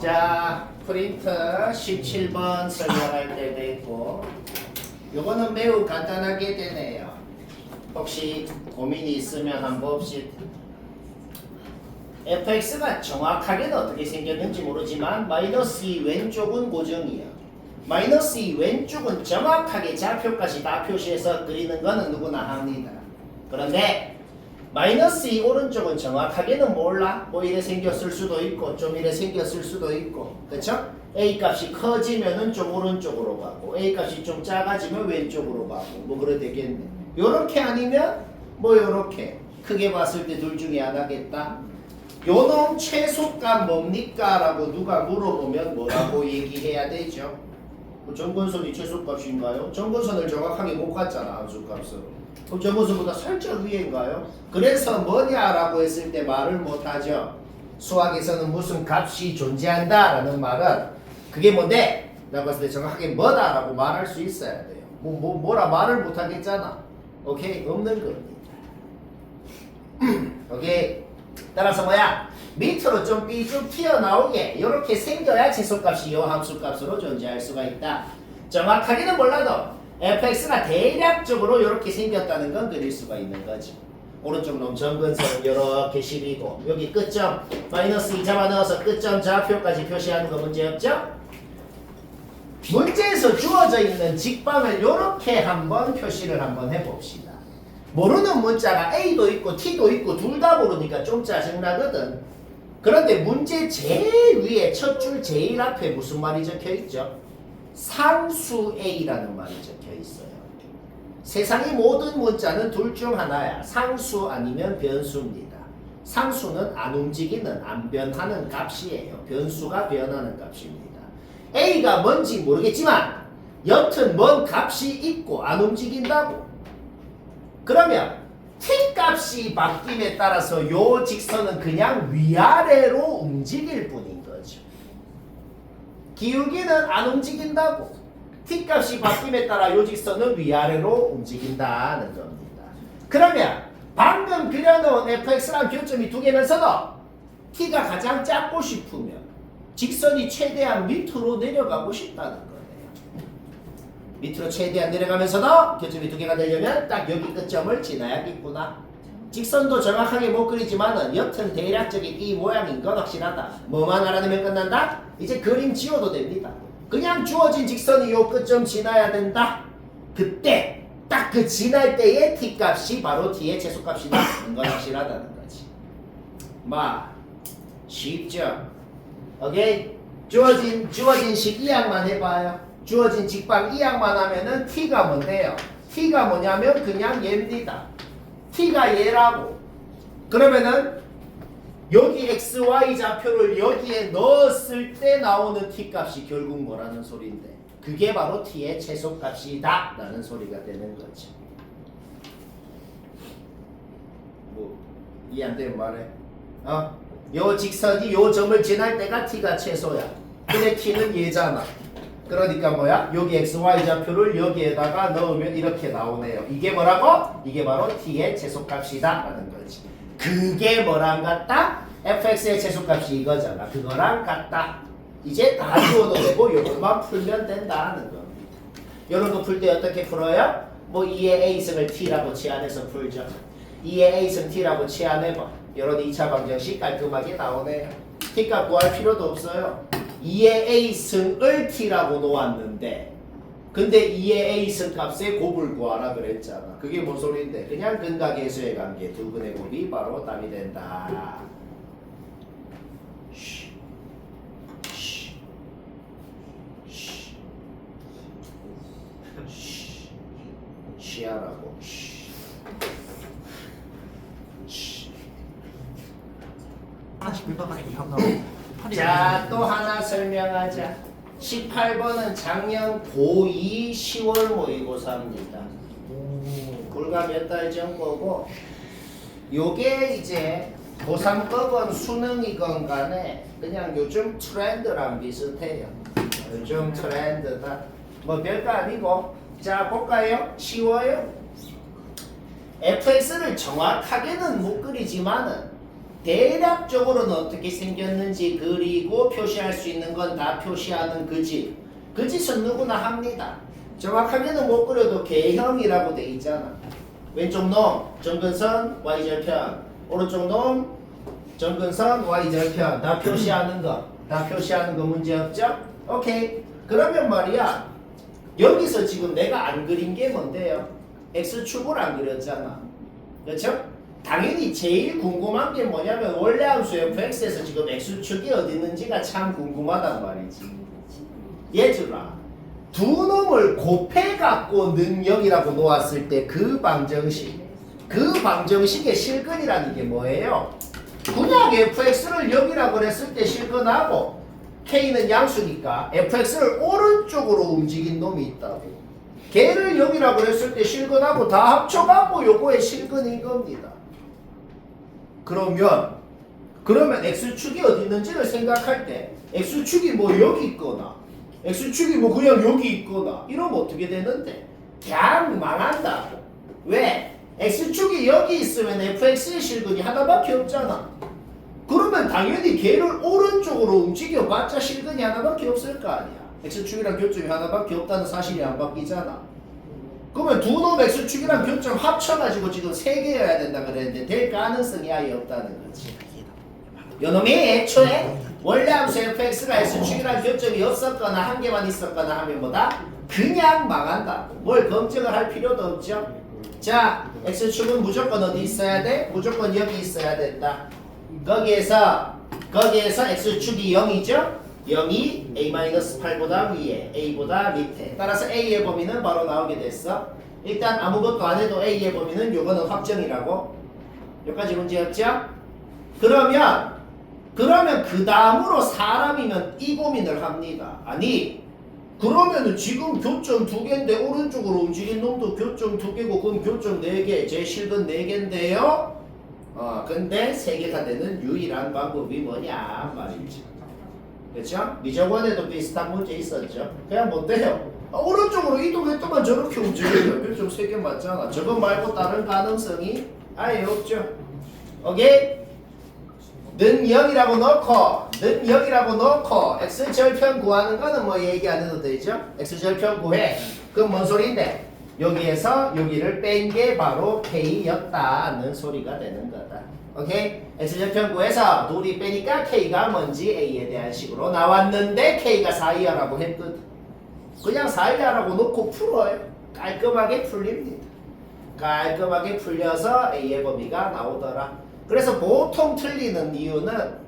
자, 프린터 17번 설명할 때 됐고, 요거는 매우 간단하게 되네요. 혹시 고민이 있으면 한번 봅시다. fx가 정확하게는 어떻게 생겼는지 모르지만 마이너스 2 왼쪽은 고정이야. 마이너스 2 왼쪽은 정확하게 좌표까지 다 표시해서 그리는 거는 누구나 합니다. 그런데 마이너스 2 오른쪽은 정확하게는 몰라. 뭐 이래 생겼을 수도 있고 좀 이래 생겼을 수도 있고, 그쵸? A 값이 커지면은 좀 오른쪽으로 가고 A 값이 좀 작아지면 왼쪽으로 가고 뭐 그래 되겠네. 요렇게 아니면 뭐 요렇게 크게 봤을 때 둘 중에 하나겠다. 요놈 최소값 뭡니까? 라고 누가 물어보면 뭐라고 얘기해야 되죠? 뭐 정근선이 최소값인가요? 정근선을 정확하게 못 갔잖아, 함수값으로. 그럼 정근선보다 살짝 위인가요? 그래서 뭐냐라고 했을 때 말을 못하죠. 수학에서는 무슨 값이 존재한다 라는 말은 그게 뭔데? 라고 했을 때 정확하게 뭐다라고 말할 수 있어야 돼요. 뭐라 말을 못하겠잖아. 오케이? 없는 겁니다. 오케이? 따라서 뭐야? 밑으로 좀 삐쭉 튀어나오게 이렇게 생겨야 최소값이 요 함수값으로 존재할 수가 있다. 정확하게는 몰라도 fx가 대략적으로 이렇게 생겼다는 건 그릴 수가 있는 거지. 오른쪽 놈 정근선은 이렇게 10이고 여기 끝점 마이너스 2 잡아넣어서 끝점 좌표까지 표시하는 거 문제없죠? 문제에서 주어져 있는 직방을 이렇게 한번 표시를 한번 해봅시다. 모르는 문자가 A도 있고 T도 있고 둘 다 모르니까 좀 짜증나거든. 그런데 문제 제일 위에 첫 줄 제일 앞에 무슨 말이 적혀있죠? 상수 A라는 말이 적혀있어요. 세상의 모든 문자는 둘 중 하나야. 상수 아니면 변수입니다. 상수는 안 움직이는 안 변하는 값이에요. 변수가 변하는 값입니다. A가 뭔지 모르겠지만 여튼 뭔 값이 있고 안 움직인다고. 그러면 T값이 바뀜에 따라서 요 직선은 그냥 위아래로 움직일 뿐인 거죠. 기울기는 안 움직인다고. T값이 바뀜에 따라 요 직선은 위아래로 움직인다는 겁니다. 그러면 방금 그려놓은 fx랑 교점이 두 개면서도 T가 가장 작고 싶으면 직선이 최대한 밑으로 내려가고 싶다는 거예요. 밑으로 최대한 내려가면서도 교점이 두 개가 되려면 딱 여기 끝점을 지나야겠구나. 직선도 정확하게 못 그리지만은 여튼 대략적인 이 모양인 건 확실하다. 뭐만 알아내면 끝난다? 이제 그림 지워도 됩니다. 그냥 주어진 직선이 요 끝점 지나야 된다. 그때 딱 그 지날 때의 t값이 바로 t의 최소값이다. 건 확실하다는 거지. 쉽죠? 오케이? 주어진 식 이항만 해봐요. 주어진 직방 이항만 하면은 t가 뭔데요? t가 뭐냐면 그냥 얘입니다. t가 얘라고. 그러면은 여기 xy 좌표를 여기에 넣었을 때 나오는 t값이 결국 뭐라는 소리인데 그게 바로 t의 최소값이다 라는 소리가 되는 거죠. 뭐 이해 안 되면 말해. 요 직선이 요 점을 지날 때가 t가 최소야. 근데 t는 얘잖아. 그러니까 뭐야? 여기 xy 좌표를 여기에다가 넣으면 이렇게 나오네요. 이게 뭐라고? 이게 바로 t의 최소값이다 라는 거지. 그게 뭐랑 같다? fx의 최소값이 이거잖아. 그거랑 같다. 이제 다 지워도 되고 요것만 풀면 된다는 겁니다. 요런 거 풀 때 어떻게 풀어요? 뭐 2의 a승을 t라고 치환해서 풀죠. 2의 a승 t라고 치환해봐. 요런 2차 방정식 깔끔하게 나오네요. t값 구할 필요도 없어요. 2의 a승을 t라고 놓았는데 근데 2의 a승 값의 곱을 구하라 그랬잖아. 그게 뭔 소리인데 그냥 근각계수의 관계 두 분의 곱이 바로 답이 된다. 쉬하라고. 자, 또 하나 설명하자. 18번은 작년 고2 10월 모의고사입니다. 불과 몇 달 전 거고 요게 이제 고3거건 수능이건 간에 그냥 요즘 트렌드랑 비슷해요. 요즘 트렌드다. 뭐 별거 아니고 자 볼까요? 쉬워요. fx를 정확하게는 못 그리지만은 대략적으로는 어떻게 생겼는지 그리고 표시할 수 있는 건 다 표시하는 그 집. 그 짓은 누구나 합니다. 정확하게는 못 그려도 개형이라고 돼 있잖아. 왼쪽 놈 점근선 y절편, 오른쪽 놈 점근선 y절편 다 표시하는 거. 다 표시하는 거 문제 없죠? 오케이. 그러면 말이야. 여기서 지금 내가 안 그린 게 뭔데요? x축을 안 그렸잖아. 그렇죠? 당연히 제일 궁금한 게 뭐냐면 원래 함수 fx에서 지금 x축이 어디 있는지가 참 궁금하단 말이지. 얘들아, 두 놈을 곱해갖고 능력이라고 놓았을 때 그 방정식, 그 방정식의 실근이라는 게 뭐예요? 그냥 fx를 0이라고 했을 때 실근하고 k는 양수니까 fx를 오른쪽으로 움직인 놈이 있다고. 걔를 0이라고 했을 때 실근하고 다 합쳐갖고 요거의 실근인 겁니다. 그러면 x축이 어디 있는지를 생각할 때 x축이 뭐 여기 있거나 x축이 뭐 그냥 여기 있거나 이러면 어떻게 되는데? 그냥 망한다고. 왜? x축이 여기 있으면 fx의 실근이 하나밖에 없잖아. 그러면 당연히 걔를 오른쪽으로 움직여봤자 실근이 하나밖에 없을 거 아니야. x축이랑 교점이 하나밖에 없다는 사실이 안 바뀌잖아. 그러면 두 놈 x축이랑 교점 합쳐가지고 지금 3개여야 된다 그랬는데 될 가능성이 아예 없다는 거지. 요놈이 애초에 원래 함수 fx가 x축이랑 교점이 없었거나 한 개만 있었거나 하면 뭐다? 그냥 망한다. 뭘 검증을 할 필요도 없죠. 자, x축은 무조건 어디 있어야 돼? 무조건 여기 있어야 된다. 거기에서 x축이 0이죠? 0이 a-8보다 위에, a보다 밑에. 따라서 a의 범위는 바로 나오게 됐어. 일단 아무것도 안 해도 a의 범위는 요거는 확정이라고. 여기까지 문제 없죠? 그러면 그 다음으로 사람이면 이 고민을 합니다. 아니, 그러면은 지금 교점 2개인데 오른쪽으로 움직인 놈도 교점 2개고 그럼 교점 4개, 제 실근 4개인데요? 근데 3개가 되는 유일한 방법이 뭐냐 말이지. 그렇죠? 미적원에도 비슷한 문제 있었죠. 그냥 뭔데요? 오른쪽으로 이동했더만 저렇게 움직여요. 교점 3개 맞잖아. 저거 말고 다른 가능성이 아예 없죠. 오케이? 는 0이라고 넣고 x절편 구하는 거는 뭐 얘기 안 해도 되죠? x절편 구해. 그럼 뭔 소리인데? 여기에서 여기를 뺀 게 바로 k였다는 소리가 되는 거다. 오케이? x절편 구해서 둘이 빼니까 k가 뭔지 a에 대한 식으로 나왔는데 k가 4이하라고 했거든. 그냥 4이하라고 놓고 풀어요. 깔끔하게 풀립니다. 깔끔하게 풀려서 a의 범위가 나오더라. 그래서 보통 틀리는 이유는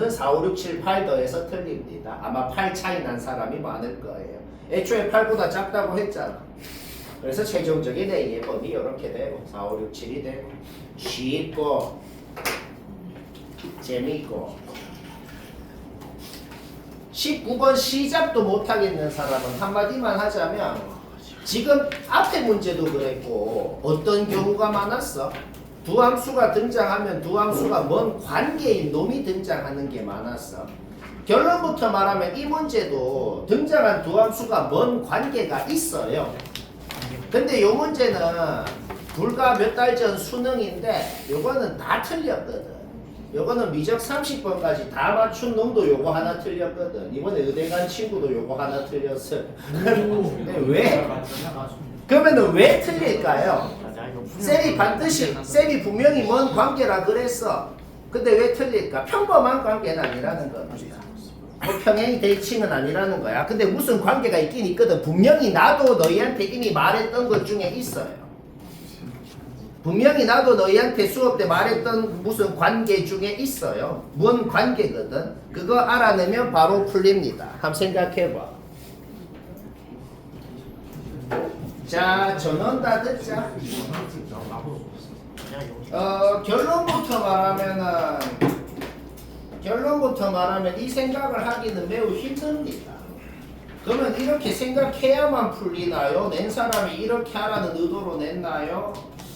4, 5, 6, 7, 8 더해서 틀립니다. 아마 8 차이 난 사람이 많을 거예요. 애초에 8보다 작다고 했잖아. 그래서 최종적인 A의 범위 이렇게 되고 4, 5, 6, 7이 되고 쉽고 재미있고 19번 시작도 못하겠는 사람은 한마디만 하자면 지금 앞에 문제도 그랬고 어떤 경우가 많았어? 두 함수가 등장하면 두 함수가 뭔 관계인 놈이 등장하는 게 많았어. 결론부터 말하면 이 문제도 등장한 두 함수가 뭔 관계가 있어요. 근데 이 문제는 불과 몇 달 전 수능인데 요거는 다 틀렸거든. 요거는 미적 30번까지 다 맞춘 놈도 요거 하나 틀렸거든. 이번에 의대 간 친구도 요거 하나 틀렸어. 왜? 그러면은 왜 틀릴까요? 쌤이 분명히 뭔 관계라 그랬어. 근데 왜 틀릴까? 평범한 관계는 아니라는 겁니다. 뭐 평행이 대칭은 아니라는 거야. 근데 무슨 관계가 있긴 있거든. 분명히 나도 너희한테 이미 말했던 것 중에 있어요. 분명히 나도 너희한테 수업 때 말했던 무슨 관계 중에 있어요. 뭔 관계거든. 그거 알아내면 바로 풀립니다. 한번 생각해봐. 자, 전원 다 듣자. 결론부터 말하면 이 생각을 하기는 매우 힘듭니다. 그러면 이렇게 생각해야만 풀리나요? 낸 사람이 이렇게 하라는 의도로 냈나요?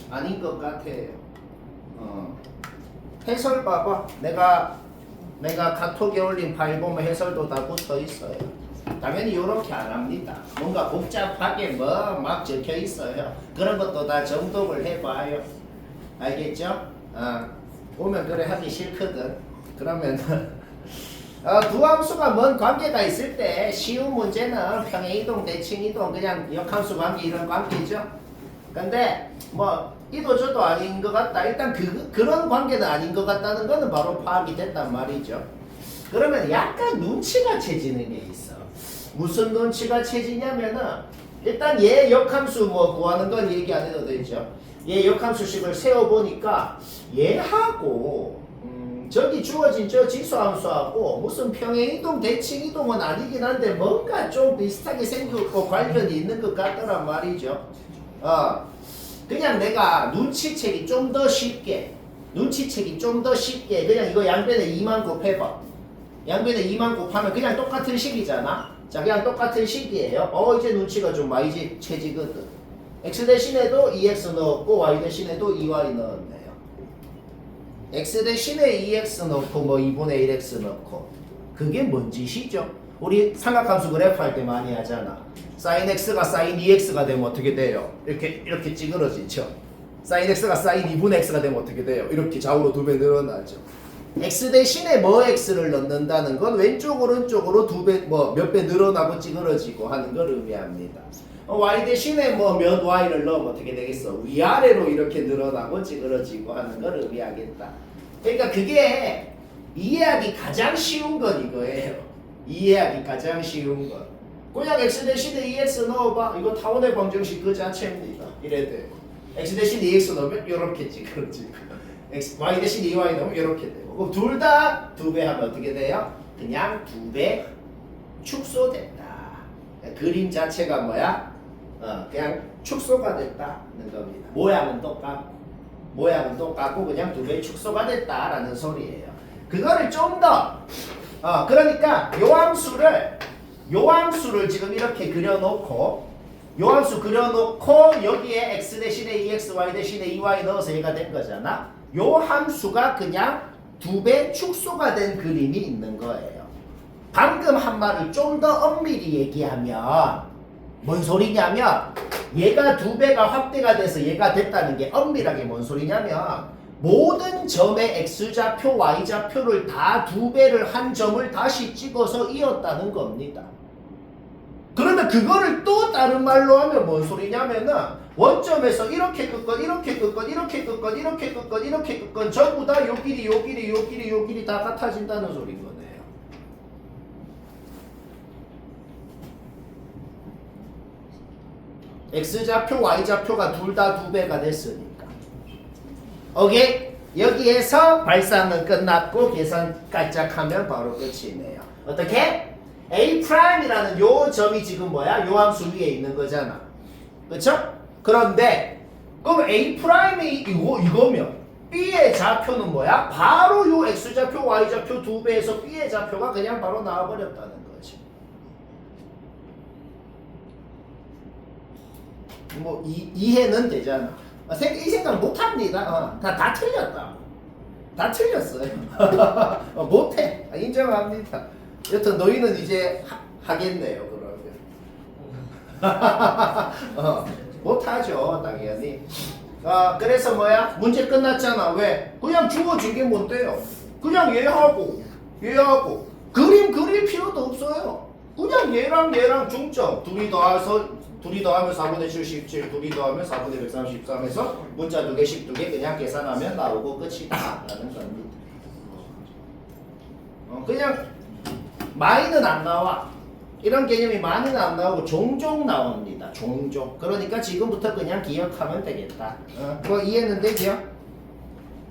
아닌 것 같아요. 해설 봐봐. 내가 카톡에 올린 파일 보면 해설도 다 붙어 있어요. 당연히 이렇게 안 합니다. 뭔가 복잡하게 뭐 막 적혀 있어요. 그런 것도 다 정독을 해봐요. 알겠죠? 오면 그래 하기 싫거든. 그러면 두 함수가 뭔 관계가 있을 때 쉬운 문제는 평행이동, 대칭이동, 그냥 역함수 관계 이런 관계죠. 근데 뭐 이도저도 아닌 것 같다. 일단 그런 관계는 아닌 것 같다는 거는 바로 파악이 됐단 말이죠. 그러면 약간 눈치가 채지는 게 있어. 무슨 눈치가 채지냐면은 일단 얘 역함수 뭐 구하는 건 얘기 안 해도 되죠. 얘 역함수식을 세워보니까 얘하고 저기 주어진 저 지수함수하고 무슨 평행이동, 대칭이동은 아니긴 한데 뭔가 좀 비슷하게 생겼고 관련이 있는 것 같더란 말이죠. 그냥 내가 눈치채기 좀 더 쉽게 그냥 이거 양변에 2만 곱해봐. 양변에 2만 곱하면 그냥 똑같은 식이잖아. 자, 그냥 똑같은 식이에요. 이제 눈치가 좀 많이 채지거든. x 대신에도 2x 넣었고 y 대신에도 2y 넣었네요. x 대신에 2x 넣고 뭐 2분의 1x 넣고 그게 뭔 짓이죠? 우리 삼각함수 그래프 할 때 많이 하잖아. sin x가 sin 2x가 되면 어떻게 돼요? 이렇게 찌그러지죠. sin x가 sin 2분의 x가 되면 어떻게 돼요? 이렇게 좌우로 두 배 늘어나죠. x 대신에 뭐 x를 넣는다는 건 왼쪽 오른쪽으로 두 배 뭐 몇 배 늘어나고 찌그러지고 하는 걸 의미합니다. y 대신에 뭐 몇 y를 넣으면 어떻게 되겠어? 위아래로 이렇게 늘어나고 찌그러지고 하는 걸 의미하겠다. 그러니까 그게 이해하기 가장 쉬운 건 이거예요. 이해하기 가장 쉬운 건. 그냥 x 대신에 2x 넣어봐. 이거 타원의 방정식 그 자체입니다. 이래 되고. x 대신에 2x 넣으면 이렇게 찌그러지고. y 대신에 2y 넣으면 이렇게 되고. 그럼 둘 다 두 배 하면 어떻게 돼요? 그냥 두 배 축소됐다. 그림 자체가 뭐야? 그냥 축소가 됐다는 겁니다. 모양은 똑같고 그냥 두 배 축소가 됐다라는 소리예요. 그거를 좀 더 그러니까 요 함수를 지금 이렇게 그려놓고 여기에 x 대신에 2x, y 대신에 2y 넣어서 얘가 된 거잖아. 요 함수가 그냥 두 배 축소가 된 그림이 있는 거예요. 방금 한 말을 좀 더 엄밀히 얘기하면 뭔 소리냐면 얘가 두 배가 확대가 돼서 얘가 됐다는 게 엄밀하게 뭔 소리냐면 모든 점의 x좌표, y좌표를 다 두 배를 한 점을 다시 찍어서 이었다는 겁니다. 그러면 그거를 또 다른 말로 하면 뭔 소리냐면은 원점에서 이렇게 긋건 전부 다 요 길이 다 같아진다는 소린 거네요. x좌표, y좌표가 둘 다 두 배가 됐으니까. 오케이? 여기에서 발산은 끝났고 계산 깔짝하면 바로 끝이네요. 어떻게? A'이라는 요 점이 지금 뭐야? 요 함수 위에 있는 거잖아. 그쵸? 그런데 그럼 A'이 이거면 B의 좌표는 뭐야? 바로 요 X좌표, Y좌표 두 배에서 B의 좌표가 그냥 바로 나와버렸다는 거지. 뭐 이해는 되잖아. 이 생각 못합니다. 다 틀렸다. 다 틀렸어요. 못해. 인정합니다. 여튼 너희는 이제 하겠네요. 그러면 못하죠 당연히. 그래서 뭐야? 문제 끝났잖아. 왜? 그냥 주어진 게 뭔데요? 그냥 얘하고 그림 그릴 필요도 없어요. 그냥 얘랑 중점 둘이 더하면 4분의 77, 둘이 더하면 4분의 133에서 문자 2개씩 2개 그냥 계산하면 나오고 끝이다 라는 겁니다. 그냥 많이는 안 나와. 이런 개념이 많이는 안 나오고 종종 나옵니다. 종종. 그러니까 지금부터 그냥 기억하면 되겠다. 그거 이해는 되죠?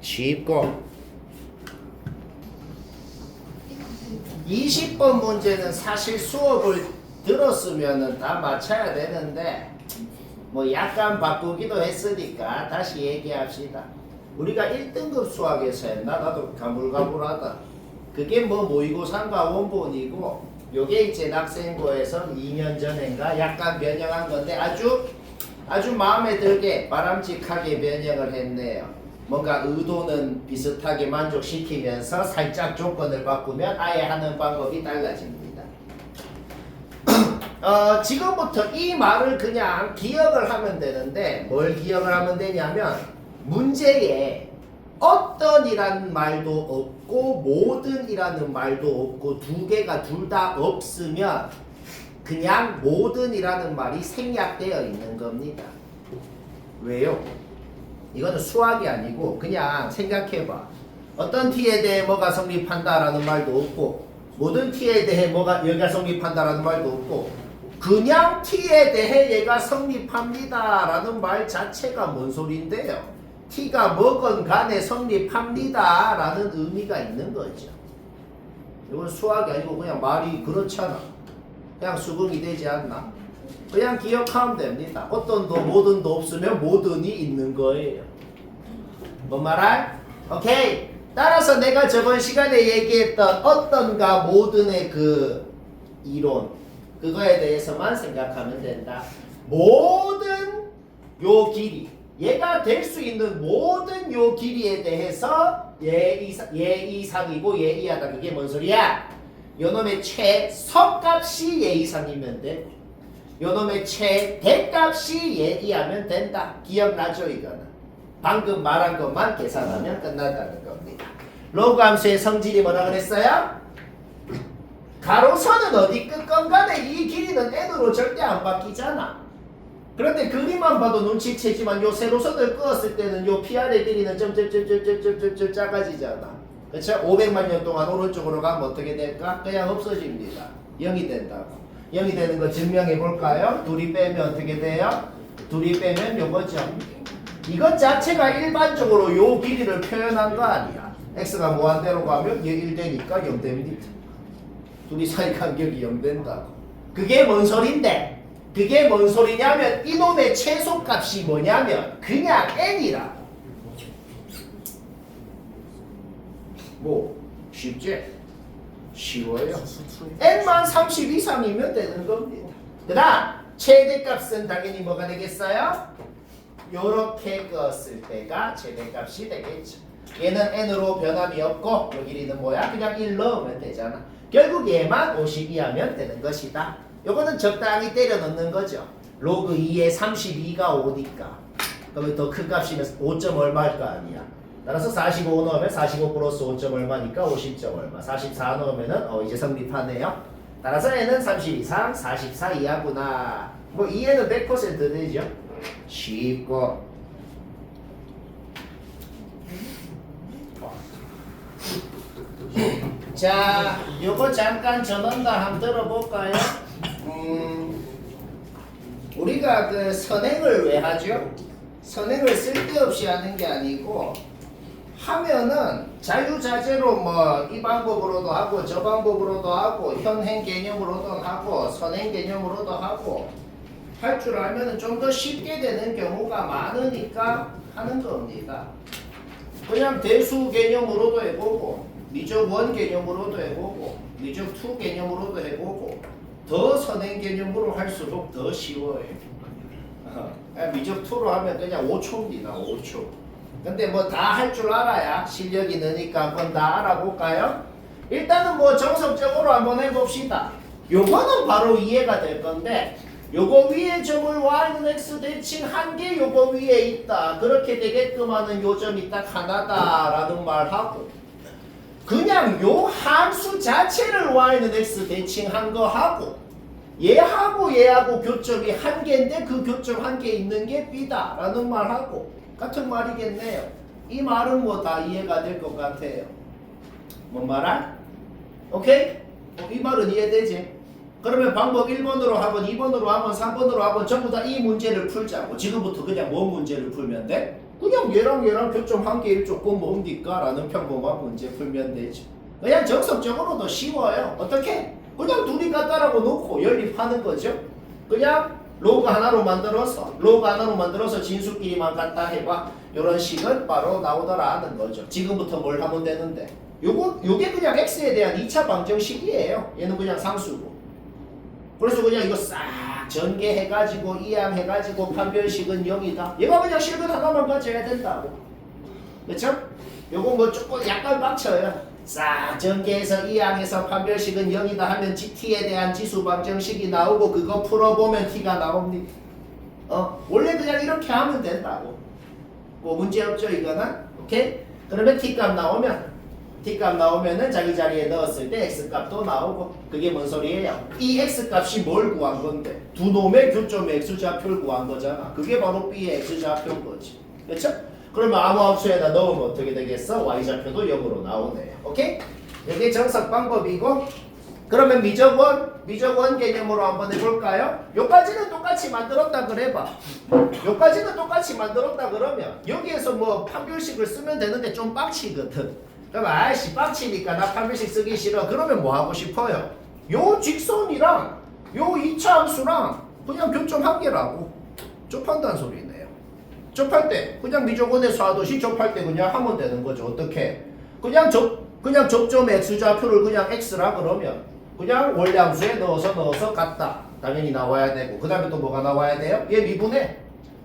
쉽고 20번 문제는 사실 수업을 들었으면은 다 맞춰야 되는데 뭐 약간 바꾸기도 했으니까 다시 얘기합시다. 우리가 1등급 수학에서 했나? 나도 가물가물하다. 그게 뭐 모의고사인가 원본이고 요게 이제 학생고에서 2년 전인가 약간 변형한 건데 아주 마음에 들게 바람직하게 변형을 했네요. 뭔가 의도는 비슷하게 만족시키면서 살짝 조건을 바꾸면 아예 하는 방법이 달라집니다. 지금부터 이 말을 그냥 기억을 하면 되는데 뭘 기억을 하면 되냐면 문제에 어떤이라는 말도 없고 모든이라는 말도 없고 두 개가 둘 다 없으면 그냥 모든이라는 말이 생략되어 있는 겁니다. 왜요? 이거는 수학이 아니고 그냥 생각해봐. 어떤 t에 대해 뭐가 성립한다라는 말도 없고 모든 t에 대해 뭐가 얘가 성립한다라는 말도 없고 그냥 t에 대해 얘가 성립합니다라는 말 자체가 뭔 소린데요? t가 뭐건 간에 성립합니다라는 의미가 있는 거죠. 이건 수학이 아니고 그냥 말이 그렇잖아. 그냥 수긍이 되지 않나? 그냥 기억하면 됩니다. 어떤도 모든도 없으면 모든이 있는 거예요. 뭔 말할? 오케이. 따라서 내가 저번 시간에 얘기했던 어떤가 모든의 그 이론 그거에 대해서만 생각하면 된다. 모든 요 길이 얘가 될 수 있는 모든 요 길이에 대해서 얘 이상이고 얘 이하다. 그게 뭔 소리야? 요놈의 최소값이 얘 이상이면 돼. 요놈의 최대값이 얘 이하면 된다. 기억나죠 이거는? 방금 말한 것만 계산하면 끝난다는 겁니다. 로그 함수의 성질이 뭐라 그랬어요? 가로선은 어디 끝건 간에 이 길이는 n으로 절대 안 바뀌잖아. 그런데 그림만 봐도 눈치채지만 요 세로선을 그었을 때는 요 PR의 길이는 점점점점점점점 작아지잖아. 그쵸? 500만 년 동안 오른쪽으로 가면 어떻게 될까? 그냥 없어집니다. 0이 된다고. 0이 되는 거 증명해 볼까요? 둘이 빼면 어떻게 돼요? 둘이 빼면 요거죠. 이것 자체가 일반적으로 요 길이를 표현한 거 아니야. x가 무한대로 가면 얘 1 되니까 0 됩니다. 둘이 사이 간격이 0 된다고. 그게 뭔 소린데? 그게 뭔 소리냐면 이놈의 최소값이 뭐냐면 그냥 n이라고. 뭐 쉽지? 쉬워요. n만 30 이상이면 되는 겁니다. 그 다음 최대값은 당연히 뭐가 되겠어요? 요렇게 껐을 때가 최대값이 되겠죠. 얘는 n으로 변함이 없고 요 길이는 뭐야? 그냥 1 넣으면 되잖아. 결국 얘만 52하면 되는 것이다. 요거는 적당히 때려 넣는 거죠. 로그 2에 32가 5니까 그러면 더 큰 값이면 5점 얼마일 거 아니야. 따라서 45 넣으면 45 플러스 5점 얼마니까 50점 얼마. 44 넣으면은 이제 성립하네요. 따라서 얘는 30 이상 44 이하구나. 뭐 이해는 100% 되죠. 쉽고. 자, 요거 잠깐 전원가 한번 들어볼까요? 우리가 그 선행을 왜 하죠? 선행을 쓸데없이 하는 게 아니고 하면은 자유자재로 뭐 이 방법으로도 하고 저 방법으로도 하고 현행 개념으로도 하고 선행 개념으로도 하고 할 줄 알면은 좀 더 쉽게 되는 경우가 많으니까 하는 겁니다. 그냥 대수 개념으로도 해보고 미적 1 개념으로도 해보고 미적 2 개념으로도 해보고 더 선행 개념으로 할수록 더 쉬워요. 미적 2로 하면 그냥 5초입니다. 5초. 근데 뭐 다 할 줄 알아야 실력이 느니까 한번 다 알아볼까요? 일단은 뭐 정석적으로 한번 해봅시다. 요거는 바로 이해가 될 건데 요거 위에 점을 y는 x 대칭 한 개 요거 위에 있다. 그렇게 되게끔 하는 요 점이 딱 하나다라는 말하고 그냥 요 함수 자체를 y는 x 대칭 한 거 하고 얘하고 교점이 한 개인데 그 교점 한 개 있는 게 b다 라는 말하고 같은 말이겠네요. 이 말은 뭐 다 이해가 될 것 같아요. 뭔 말아? 오케이? 이 말은 이해되지? 그러면 방법 1번으로 하건 2번으로 하건 3번으로 하건 전부 다 이 문제를 풀자고. 지금부터 그냥 뭐 문제를 풀면 돼? 그냥 얘랑 교점 한 개일 조금 뭡니까? 라는 평범한 문제 풀면 되죠. 그냥 정석적으로도 쉬워요. 어떻게? 그냥 둘이 같다라고 놓고 연립하는 거죠. 그냥 로그 하나로 만들어서 진수끼리만 갖다 해봐. 이런 식은 바로 나오더라 하는 거죠. 지금부터 뭘 하면 되는데 요게 그냥 x에 대한 2차 방정식이에요. 얘는 그냥 상수고. 그래서 그냥 이거 싹 전개해가지고 이항해가지고 판별식은 0이다. 얘가 그냥 실근 하나만 가져야 된다고. 그쵸? 요거 뭐 조금 약간 빡쳐요. 싹 전개해서 이항해서 판별식은 0이다 하면 t에 대한 지수 방정식이 나오고 그거 풀어보면 t가 나옵니다. 원래 그냥 이렇게 하면 된다고. 뭐 문제 없죠 이거는? 오케이? 그러면 t값 나오면은 자기 자리에 넣었을 때 x값도 나오고 그게 뭔 소리예요? 이 x값이 뭘 구한 건데? 두 놈의 교점 x좌표를 구한 거잖아. 그게 바로 b의 x좌표인 거지. 그렇죠? 그러면 아무 함수에다 넣으면 어떻게 되겠어? y좌표도 0으로 나오네요. 오케이? 이게 정석 방법이고 그러면 미적원 개념으로 한번 해볼까요? 요까지는 똑같이 만들었다 그래봐. 요까지는 똑같이 만들었다 그러면 여기에서 뭐 판별식을 쓰면 되는데 좀 빡치거든. 그럼 아이씨 빡치니까 나 판별식 쓰기 싫어. 그러면 뭐 하고 싶어요? 요 직선이랑 요 2차 함수랑 그냥 교점 한 개라고 좁한다는 소리네요. 좁할 때 그냥 미적원에서 하듯이 좁할 때 그냥 하면 되는 거죠. 어떻게? 그냥 접점 x좌표를 그냥 x라 그러면 그냥 원래 함수에 넣어서 같다. 당연히 나와야 되고 그 다음에 또 뭐가 나와야 돼요? 얘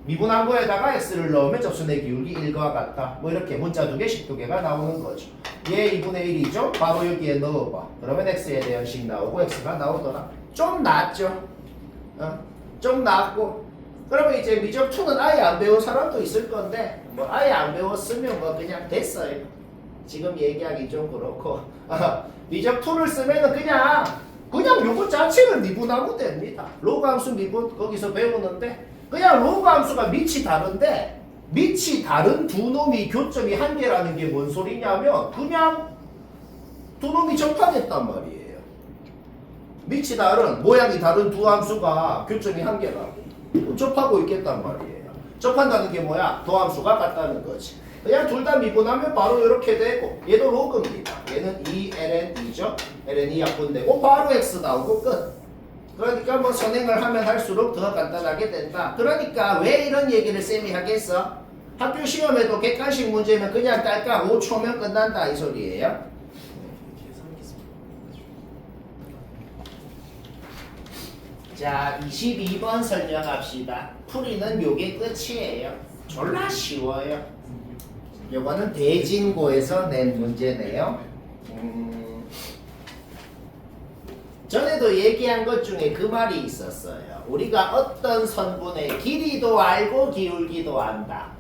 미분한 거에다가 x를 넣으면 접선의 기울기 1과 같다. 뭐 이렇게 문자 2개씩 2개가 나오는 거죠. 얘 2분의 1이죠? 바로 여기에 넣어봐. 그러면 x에 대한 식 나오고 x가 나오더라. 좀 낫죠? 좀 낫고 그러면 이제 미적2는 아예 안 배운 사람도 있을 건데 뭐 아예 안 배웠으면 뭐 그냥 됐어요. 지금 얘기하기 좀 그렇고 미적2를 쓰면은 그냥 요거 자체를 미분하면 됩니다. 로그 함수 미분 거기서 배우는데 그냥 로그 함수가 밑이 다른데 밑이 다른 두 놈이 교점이 한 개라는 게 뭔 소리냐면 그냥 두 놈이 접합했단 말이에요. 밑이 다른 모양이 다른 두 함수가 교점이 한 개라고 접하고 있겠단 말이에요. 접한다는 게 뭐야? 도함수가 같다는 거지. 그냥 둘 다 미분하면 바로 이렇게 되고 얘도 로그입니다. 얘는 2ln2죠. ln이 약분되고 바로 x 나오고 끝. 그러니까 뭐 선행을 하면 할수록 더 간단하게 된다. 그러니까 왜 이런 얘기를 쌤이 하겠어? 학교 시험에도 객관식 문제면 그냥 깔깔 5초면 끝난다 이 소리예요. 자 22번 설명합시다. 풀이는 요게 끝이에요. 졸라 쉬워요. 요거는 대진고에서 낸 문제네요. 전에도 얘기한 것 중에 그 말이 있었어요. 우리가 어떤 선분의 길이도 알고 기울기도 안다.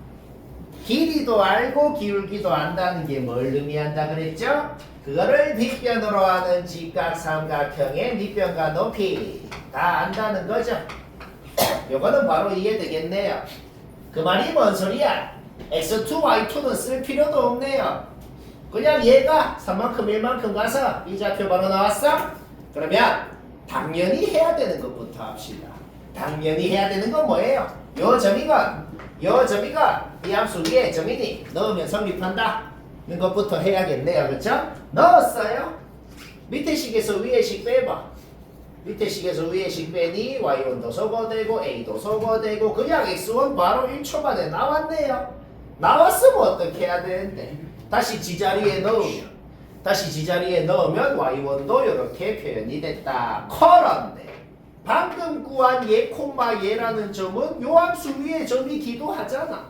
길이도 알고 기울기도 안다는 게 뭘 의미한다 그랬죠? 그거를 빗변으로 하는 직각 삼각형의 밑변과 높이 다 안다는 거죠. 요거는 바로 이해되겠네요. 그 말이 뭔 소리야? x2, y2는 쓸 필요도 없네요. 그냥 얘가 3만큼 1만큼 가서 이 좌표 바로 나왔어? 그러면 당연히 해야 되는 것부터 합시다. 당연히 해야 되는 건 뭐예요? 요 점이건 이 함수 위에 점이니 넣으면 성립한다 는 것부터 해야겠네요. 그렇죠? 넣었어요. 밑에 식에서 위에 식 빼봐. 밑에 식에서 위에 식 빼니 y1도 소거되고 a도 소거되고 그냥 x1 바로 1초 만에 나왔네요. 나왔으면 어떻게 해야 되는데 다시 지자리에 넣으면 y1도 이렇게 표현이 됐다. 그런데 방금 구한 얘 콤마 얘라는 점은 요 함수 위에 점이 기도하잖아.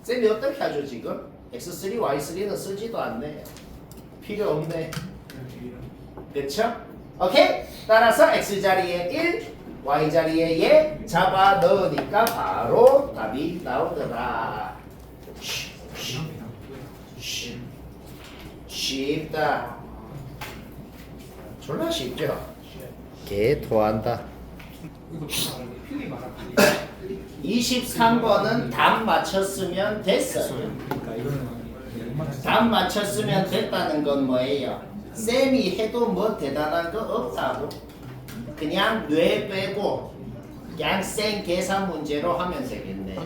쌤이 어떻게 하죠 지금? x3, y3는 쓰지도 않네요. 필요 없네. 그쵸? 오케이? 따라서 x자리에 1, y자리에 얘 잡아 넣으니까 바로 답이 나오더라. 쉽다. 졸라 쉽죠? 개 토한다. 23번은 답 맞췄으면 됐어요. 답 맞췄으면 됐다는 건 뭐예요? 쌤이 해도 뭐 대단한 거 없다고. 그냥 뇌 빼고 그냥 생 계산 문제로 하면 되겠네요.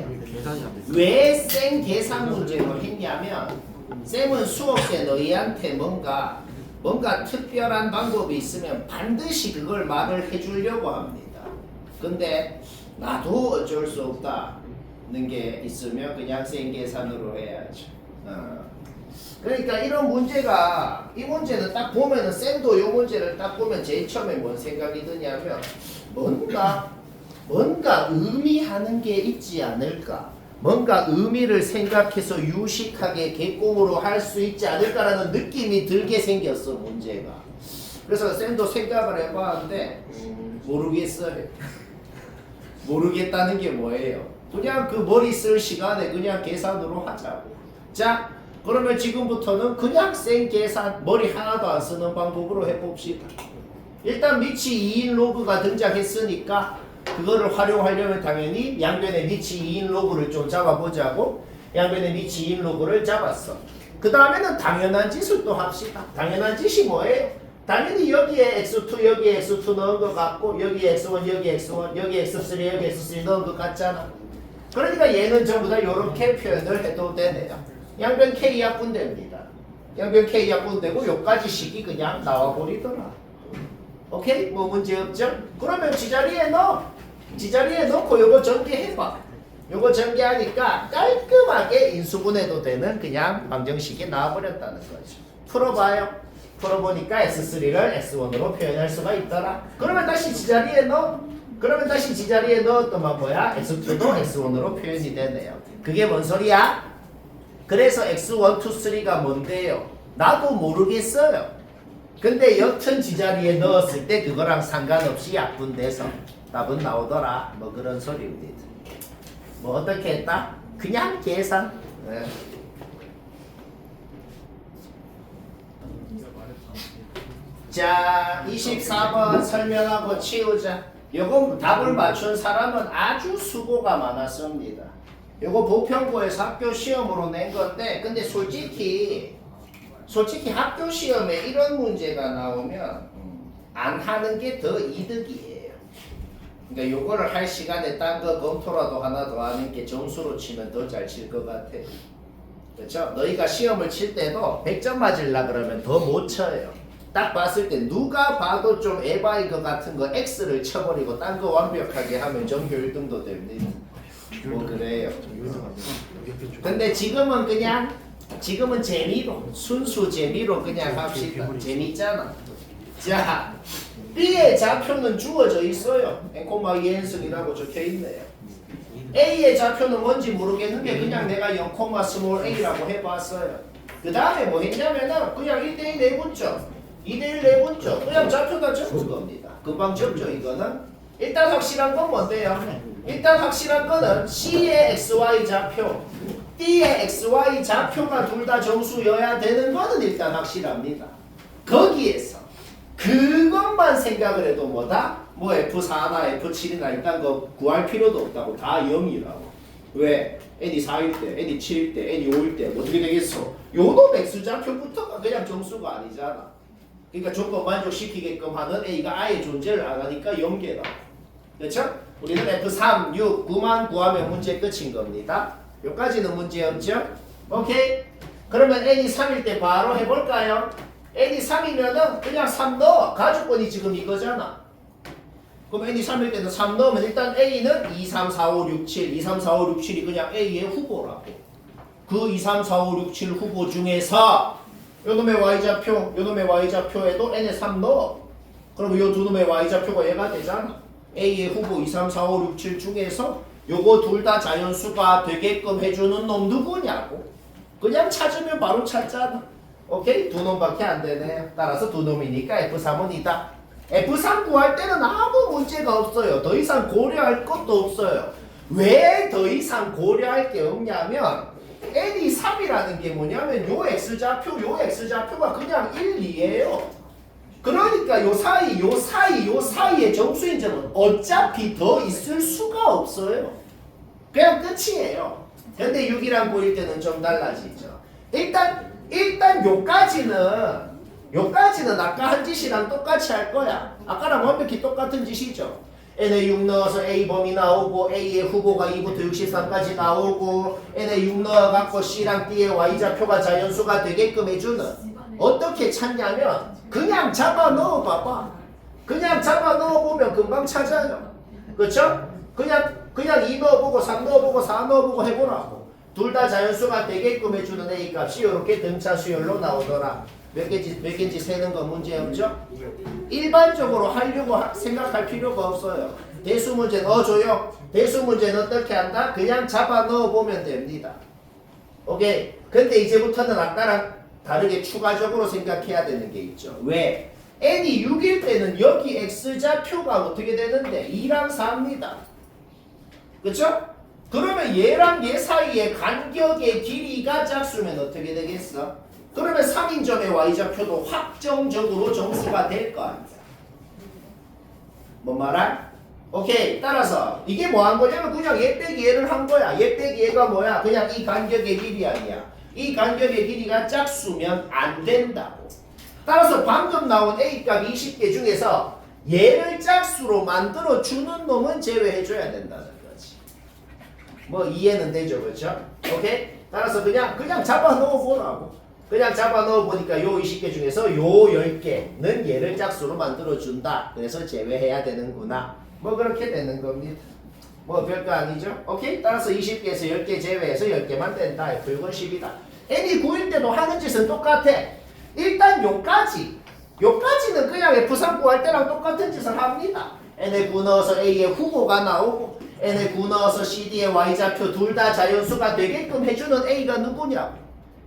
왜 생 계산 문제로 했냐면 쌤은 수업 때 너희한테 뭔가 특별한 방법이 있으면 반드시 그걸 말을 해주려고 합니다. 근데 나도 어쩔 수 없다는 게 있으면 그냥 생 계산으로 해야죠. 그러니까 이런 문제가 이 문제는 딱 보면은 쌤도 이 문제를 딱 보면 제일 처음에 뭔 생각이 드냐면 뭔가 의미하는 게 있지 않을까? 뭔가 의미를 생각해서 유식하게 개꽁으로 할 수 있지 않을까라는 느낌이 들게 생겼어 문제가. 그래서 쌤도 생각을 해봤는데 모르겠어요. 모르겠다는 게 뭐예요? 그냥 그 머리 쓸 시간에 그냥 계산으로 하자고. 자, 그러면 지금부터는 그냥 생 계산 머리 하나도 안 쓰는 방법으로 해봅시다. 일단 밑이 2인 로그가 등장했으니까 그거를 활용하려면 당연히 양변의 밑이 2인 로그를 좀 잡아보자고 양변의 밑이 2인 로그를 잡았어. 그 다음에는 당연한 짓을 또 합시다. 당연한 짓이 뭐예요? 당연히 여기에 x2 여기에 x2 넣은 것 같고 여기에 x1 여기에 x1 여기에 x3 여기에 x3 넣은 것 같잖아. 그러니까 얘는 전부 다 이렇게 표현을 해도 되네요. 양변 k 약분됩니다. 양변 k 약분되고 요까지 식이 그냥 나와버리더라. 오케이? 뭐 문제 없죠? 그러면 지자리에 넣어. 지자리에 넣고 요거 전개해봐. 요거 전개하니까 깔끔하게 인수분해도 되는 그냥 방정식이 나와버렸다는 거죠. 풀어봐요. 풀어보니까 x3를 x1으로 표현할 수가 있더라. 그러면 다시 지자리에 넣어. 그러면 다시 지자리에 넣었더만 뭐야? x2도 x1으로 표현이 되네요. 그게 뭔 소리야? 그래서 x1, 2, 3가 뭔데요? 나도 모르겠어요. 근데 여튼 지자리에 넣었을 때 그거랑 상관없이 약분돼서 답은 나오더라. 뭐 그런 소리입니다. 뭐 어떻게 했다? 그냥 계산. 네. 자, 24번 설명하고 치우자. 요거 답을 맞춘 사람은 아주 수고가 많았습니다. 요거 보편고에서 학교 시험으로 낸 건데, 근데 솔직히 학교 시험에 이런 문제가 나오면 안 하는 게 더 이득이에요. 그러니까 요거를 할 시간에 딴 거 검토라도 하나 더 하는 게 점수로 치면 더 잘 칠 것 같아. 그렇죠? 너희가 시험을 칠 때도 100점 맞으려 그러면 더 못 쳐요. 딱 봤을 때 누가 봐도 좀 에바인 것 같은 거 X를 쳐버리고 딴 거 완벽하게 하면 전교 1등도 됩니다. 뭐 그래요. 근데 지금은 재미로 순수 재미로 그냥 합시다. 재밌잖아. 자, B의 좌표는 주어져 있어요. 앵코마 이행성이라고 적혀 있네요. A의 좌표는 뭔지 모르겠는데 그냥 내가 0, 스몰 a라고 해봤어요. 그 다음에 뭐 했냐면은 그냥 1대1 내분점 2대1 내분점 그냥 좌표가 적은 겁니다. 금방 적죠 이거는. 일단 확실한 건 뭔데요? 일단 확실한 거는 C의 XY 좌표 D의 XY 좌표가 둘 다 정수여야 되는 거는 일단 확실합니다. 거기에서 그것만 생각을 해도 뭐다? 뭐 F4나 F7이나 일단 거 구할 필요도 없다고. 다 0이라고. 왜? n이 4일 때, n이 7일 때, n이 5일 때 어떻게 되겠어? 요놈 X 좌표부터가 그냥 정수가 아니잖아. 그러니까 조건 만족시키게끔 하는 A가 아예 존재를 안 하니까 0개다. 그렇죠? 우리는 F3, 6, 9만 구하면 문제 끝인 겁니다. 여기까지는 문제 없죠? 오케이? 그러면 n이 3일 때 바로 해볼까요? n이 3이면은 그냥 3 넣어. 가주권이 지금 이거잖아. 그럼 n이 3일 때는 3 넣으면 일단 a는 2, 3, 4, 5, 6, 7 2, 3, 4, 5, 6, 7이 그냥 a의 후보라고. 그 2, 3, 4, 5, 6, 7 후보 중에서 요놈의 y좌표에도 n에 3 넣어. 그럼 요 두 놈의 y좌표가 얘가 되잖아. a의 후보 2, 3, 4, 5, 6, 7 중에서 요거 둘 다 자연수가 되게끔 해주는 놈 누구냐고. 그냥 찾으면 바로 찾잖아. 오케이? 두 놈밖에 안 되네요. 따라서 두 놈이니까 F3은 이다. F3 구할 때는 아무 문제가 없어요. 더 이상 고려할 것도 없어요. 왜 더 이상 고려할 게 없냐면 n이 3이라는 게 뭐냐면 요 x좌표가 그냥 1, 2예요. 그러니까 요 사이의 정수인점은 어차피 더 있을 수가 없어요. 그냥 끝이에요. 근데 6이랑 9일 때는 좀 달라지죠. 일단 요까지는 아까 한 짓이랑 똑같이 할 거야. 아까랑 완벽히 똑같은 짓이죠. n에 6 넣어서 a 범위 나오고 a의 후보가 2부터 63까지 나오고 n에 6 넣어갖고 c랑 d의 y좌표가 자연수가 되게끔 해주는. 어떻게 찾냐면 그냥 잡아 넣어봐봐. 그냥 잡아 넣어보면 금방 찾아요. 그쵸? 그냥 2 넣어보고 3 넣어보고 4 넣어보고 해보라고. 둘 다 자연수가 되게끔 해주는 a 값이 이렇게 등차 수열로 나오더라. 몇 개인지 세는 건 문제 없죠? 일반적으로 하려고 생각할 필요가 없어요. 대수 문제 넣어줘요. 대수 문제는 어떻게 한다? 그냥 잡아 넣어보면 됩니다. 오케이? 근데 이제부터는 아까랑 다르게 추가적으로 생각해야 되는 게 있죠. 왜? n이 6일 때는 여기 x좌표가 어떻게 되는데? 2랑 4입니다. 그쵸? 그러면 얘랑 얘 사이의 간격의 길이가 짝수면 어떻게 되겠어? 그러면 3인점의 y좌표도 확정적으로 정수가 될 거 아니야. 뭔 말할? 오케이. 따라서 이게 뭐 한 거냐면 그냥 얘 빼기 얘를 한 거야. 얘 빼기 얘가 뭐야? 그냥 이 간격의 길이 아니야. 이 간격의 길이가 짝수면 안 된다고. 따라서 방금 나온 A값 20개 중에서 얘를 짝수로 만들어 주는 놈은 제외해 줘야 된다는 거지. 뭐 이해는 되죠, 그렇죠? 오케이. 따라서 그냥 잡아 넣어 보라고. 그냥 잡아 넣어 보니까 요 20개 중에서 요 10개는 얘를 짝수로 만들어 준다. 그래서 제외해야 되는구나. 뭐 그렇게 되는 겁니다. 뭐 별거 아니죠? 오케이? 따라서 20개에서 10개 제외해서 10개만 된다. F육은 10이다. n이 9일 때도 하는 짓은 똑같아. 일단 요까지는 그냥 F3 구할 때랑 똑같은 짓을 합니다. n에 9 넣어서 A의 후보가 나오고 n에 9 넣어서 CD의 Y좌표 둘 다 자연수가 되게끔 해주는 A가 누구냐?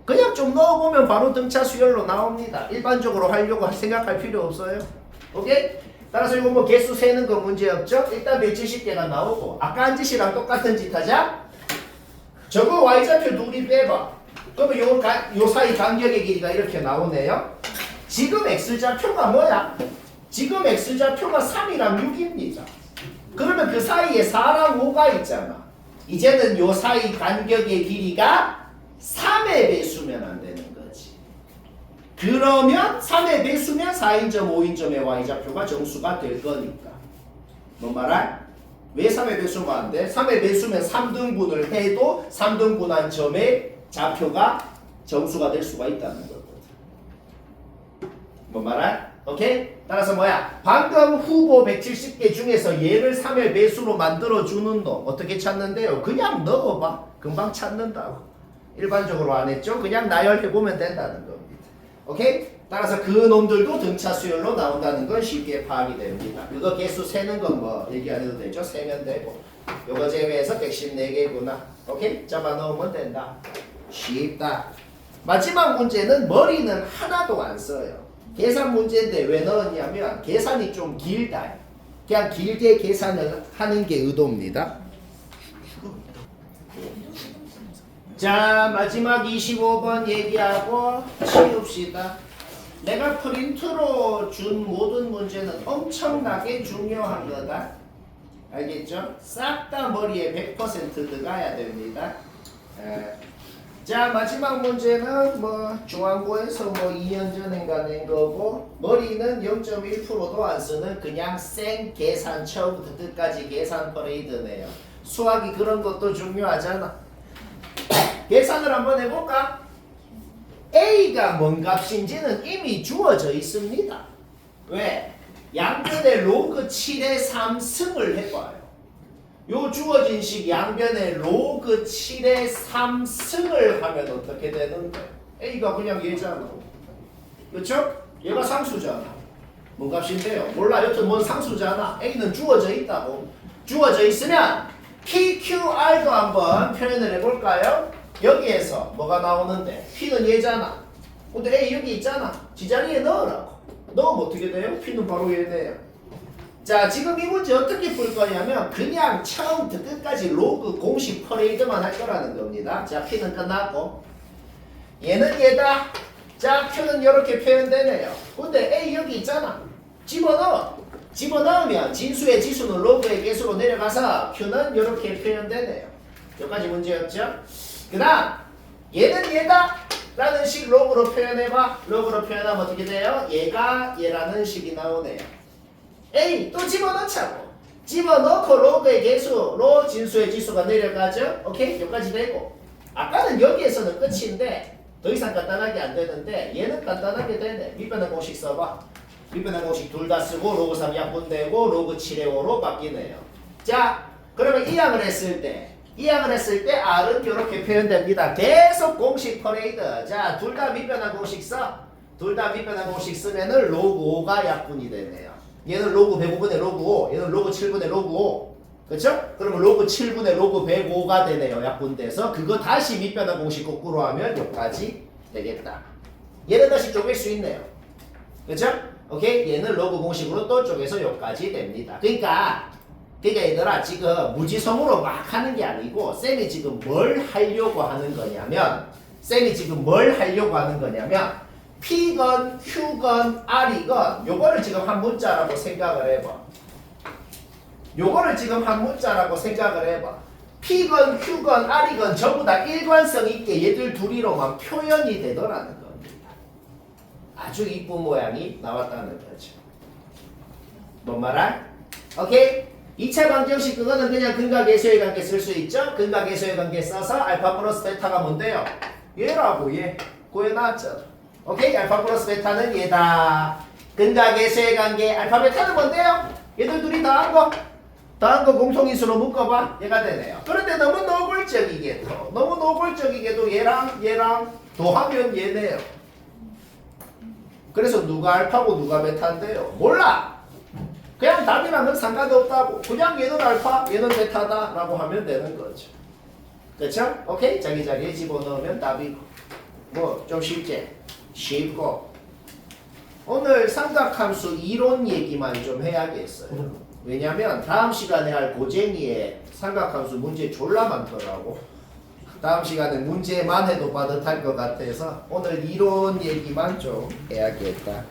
그냥 좀 넣어보면 바로 등차 수열로 나옵니다. 일반적으로 하려고 생각할 필요 없어요. 오케이? 따라서 이거 뭐 개수 세는 거 문제 없죠? 일단 170개가 나오고 아까 한 짓이랑 똑같은 짓 하자. 저거 Y좌표 둘이 빼봐. 그러면 요 사이 간격의 길이가 이렇게 나오네요. 지금 X좌표가 뭐야? 지금 X좌표가 3이랑 6입니다. 그러면 그 사이에 4랑 5가 있잖아. 이제는 요 사이 간격의 길이가 3의 배수면 안 되는 거지. 그러면 3의 배수면 4인점, 5인점의 Y좌표가 정수가 될 거니까. 뭔 말할? 왜 3의 배수가 안 돼? 3의 배수면 3등분을 해도 3등분한 점의 좌표가 정수가 될 수가 있다는 거거든. 뭔 말할? 오케이? 따라서 뭐야? 방금 후보 170개 중에서 얘를 3의 배수로 만들어주는 놈 어떻게 찾는데요? 그냥 넣어봐. 금방 찾는다고. 일반적으로 안 했죠? 그냥 나열해보면 된다는 겁니다. 오케이? 따라서 그 놈들도 등차 수열로 나온다는 건 쉽게 파악이 됩니다. 그거 개수 세는 건 뭐 얘기 안 해도 되죠? 세면 되고. 요거 제외해서 114개구나. 오케이? 잡아 넣으면 된다. 쉽다. 마지막 문제는 머리는 하나도 안 써요. 계산 문제인데 왜 넣었냐면 계산이 좀 길다. 그냥 길게 계산을 하는 게 의도입니다. 자, 마지막 25번 얘기하고 치웁시다. 내가 프린트로 준 모든 문제는 엄청나게 중요한 거다. 알겠죠? 싹 다 머리에 100% 들어가야 됩니다. 자, 마지막 문제는 뭐 중앙고에서 뭐 2년 전인가 낸 거고 머리는 0.1%도 안 쓰는 그냥 생 계산 처음부터 끝까지 계산 퍼레이드네요. 수학이 그런 것도 중요하잖아. 계산을 한번 해볼까? A가 뭔 값인지는 이미 주어져 있습니다. 왜? 양변에 로그 7의 3승을 해봐요. 요 주어진 식 양변에 로그 7의 3승을 하면 어떻게 되는데? A가 그냥 얘잖아. 그쵸? 얘가 상수잖아. 뭔 값인데요? 몰라. 여튼 뭔 상수잖아. A는 주어져 있다고. 주어져 있으면 PQR도 한번 표현을 해볼까요? 여기에서 뭐가 나오는데 P는 얘잖아. 근데 A 여기 있잖아. 지자리에 넣으라고. 넣으면 어떻게 돼요? P는 바로 얘네요. 자, 지금 이 문제 어떻게 풀 거냐면 그냥 처음부터 끝까지 로그 공식 퍼레이드만 할 거라는 겁니다. 자, P는 끝났고 얘는 얘다. 자, Q는 이렇게 표현되네요. 근데 A 여기 있잖아. 집어넣어. 집어넣으면 진수의 지수는 로그의 개수로 내려가서 Q는 이렇게 표현되네요. 여기까지 문제였죠? 그 다음 얘는 얘다 라는 식 로그로 표현해봐. 로그로 표현하면 어떻게 돼요? 얘가 얘라는 식이 나오네요. A 또 집어넣자고. 집어넣고 로그의 개수로 진수의 지수가 내려가죠. 오케이? 여기까지 되고 아까는 여기에서는 끝인데 더 이상 간단하게 안 되는데 얘는 간단하게 되네. 밑변의 공식 써봐. 밑변의 공식 둘 다 쓰고 로그 3 약분되고 로그 7의 5로 바뀌네요. 자, 그러면 이항을 했을 때 R은 이렇게 표현됩니다. 계속 공식 퍼레이드. 자, 둘 다 밑변한 공식 써. 둘 다 밑변한 공식 쓰면은 로그 5가 약분이 되네요. 얘는 로그 105분의 로그 5, 얘는 로그 7분의 로그 5. 그쵸? 그러면 로그 7분의 로그 105가 되네요. 약분돼서 그거 다시 밑변한 공식 거꾸로 하면 여기까지 되겠다. 얘는 다시 쪼갤 수 있네요. 그쵸? 오케이? 얘는 로그 공식으로 또 쪼개서 여기까지 됩니다. 그러니까 그러니까 얘들아 지금 무지성으로 막 하는 게 아니고 쌤이 지금 뭘 하려고 하는 거냐면 P건 Q건 R이건 요거를 지금 한 문자라고 생각을 해봐. P건 Q건 R이건 전부 다 일관성 있게 얘들 둘이로만 표현이 되더라는 겁니다. 아주 이쁜 모양이 나왔다는 거죠. 뭔 말할? 오케이? 2차 방정식 그거는 그냥 근과 계수의 관계 쓸 수 있죠? 근과 계수의 관계 써서 알파 플러스 베타가 뭔데요? 얘라고 얘. 구해놨잖아. 오케이? 알파 플러스 베타는 얘다. 근과 계수의 관계 알파 베타는 뭔데요? 얘들 둘이 더한 거 공통인수로 묶어봐. 얘가 되네요. 그런데 너무 노골적이게도 얘랑 더하면 얘네요. 그래서 누가 알파고 누가 베타인데요? 몰라. 그냥 답이랑은 상관도 없다고. 그냥 얘는 알파, 얘는 베타다 라고 하면 되는 거죠. 그쵸? 오케이? 자기자리에 집어넣으면 답이고. 뭐 좀 쉽고. 오늘 삼각함수 이론 얘기만 좀 해야겠어요. 왜냐면 다음 시간에 할 고쟁이에 삼각함수 문제 졸라 많더라고. 다음 시간에 문제만 해도 빠듯할 것 같아서 오늘 이론 얘기만 좀 해야겠다.